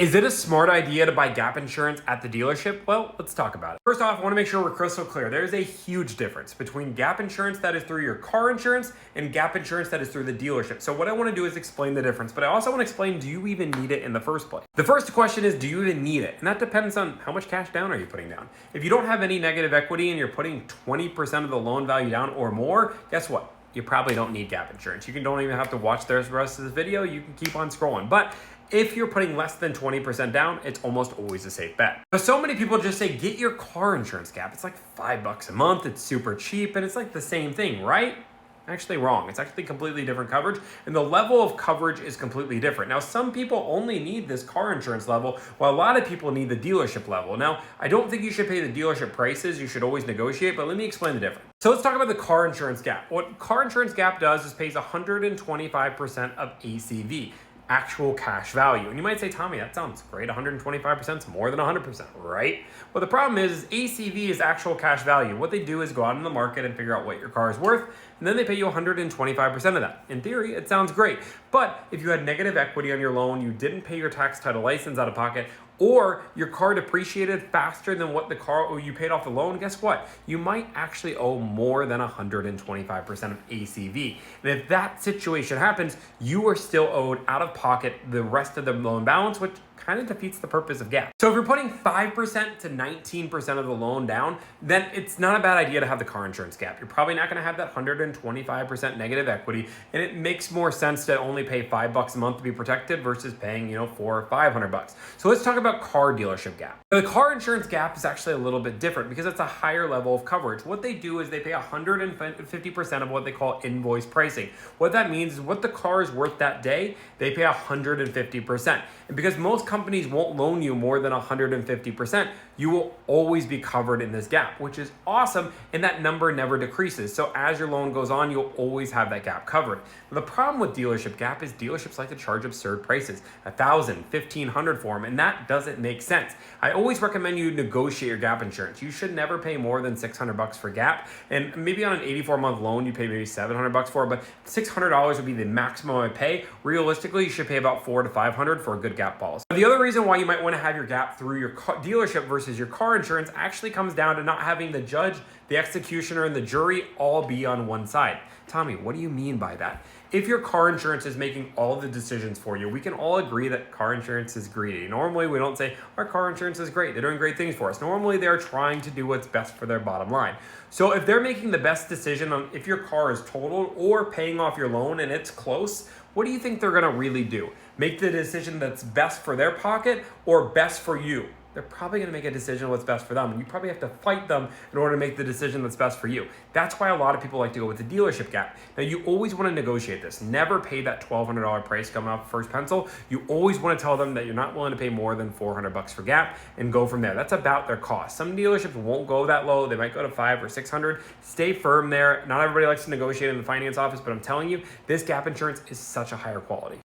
Is it a smart idea to buy gap insurance at the dealership? Well, let's talk about it. First off, I want to make sure we're crystal clear. There's a huge difference between gap insurance that is through your car insurance and gap insurance that is through the dealership. So what I want to do is explain the difference, but I also want to explain, do you even need it in the first place? The first question is, do you even need it? And that depends on how much cash down are you putting down. If you don't have any negative equity and you're putting 20% of the loan value down or more, guess what? You probably don't need gap insurance. Don't even have to watch the rest of this video. You can keep on scrolling. But if you're putting less than 20% down, it's almost always a safe bet. But so many people just say, get your car insurance gap. It's like $5 a month. It's super cheap. And it's like the same thing, right? Actually wrong. It's actually completely different coverage, and the level of coverage is completely different. Now, some people only need this car insurance level, while a lot of people need the dealership level. Now, I don't think you should pay the dealership prices. You should always negotiate, but let me explain the difference. So let's talk about the car insurance gap. What car insurance gap does is pays 125% of ACV. Actual cash value. And you might say, Tommy, that sounds great. 125% is more than 100%, right? Well, the problem is ACV is actual cash value. What they do is go out in the market and figure out what your car is worth, and then they pay you 125% of that. In theory, it sounds great. But if you had negative equity on your loan, you didn't pay your tax title license out of pocket, or your car depreciated faster than what the car you paid off the loan, guess what? You might actually owe more than 125% of ACV. And if that situation happens, you are still owed out of pocket the rest of the loan balance, which kind of defeats the purpose of gap. So if you're putting 5% to 19% of the loan down, then it's not a bad idea to have the car insurance gap. You're probably not going to have that 125% negative equity, and it makes more sense to only pay $5 a month to be protected versus paying, $400 or $500. So let's talk about car dealership gap. The car insurance gap is actually a little bit different because it's a higher level of coverage. What they do is they pay 150% of what they call invoice pricing. What that means is what the car is worth that day, they pay 150%. And because most companies won't loan you more than 150%, you will always be covered in this gap, which is awesome, and that number never decreases. So as your loan goes on, you'll always have that gap covered. The problem with dealership gap is dealerships like to charge absurd prices, $1,000, $1,500 for them, and that doesn't make sense. I always recommend you negotiate your gap insurance. You should never pay more than $600 for gap, and maybe on an 84-month loan, you pay maybe $700 for it, but $600 would be the maximum I pay. Realistically, you should pay about $400 to $500 for a good gap policy. The other reason why you might want to have your gap through your dealership versus your car insurance actually comes down to not having the judge, the executioner, and the jury all be on one side. Tommy, what do you mean by that? If your car insurance is making all the decisions for you, we can all agree that car insurance is greedy. Normally, we don't say our car insurance is great. They're doing great things for us. Normally, they're trying to do what's best for their bottom line. So if they're making the best decision on if your car is totaled or paying off your loan and it's close, what do you think they're going to really do? Make the decision that's best for their pocket or best for you? They're probably going to make a decision what's best for them, and you probably have to fight them in order to make the decision that's best for you. That's why a lot of people like to go with the dealership gap. Now, you always want to negotiate this. Never pay that $1,200 price coming off first pencil. You always want to tell them that you're not willing to pay more than $400 for gap and go from there. That's about their cost. Some dealerships won't go that low. They might go to $500 or $600. Stay firm there. Not everybody likes to negotiate in the finance office, but I'm telling you, this gap insurance is such a higher quality.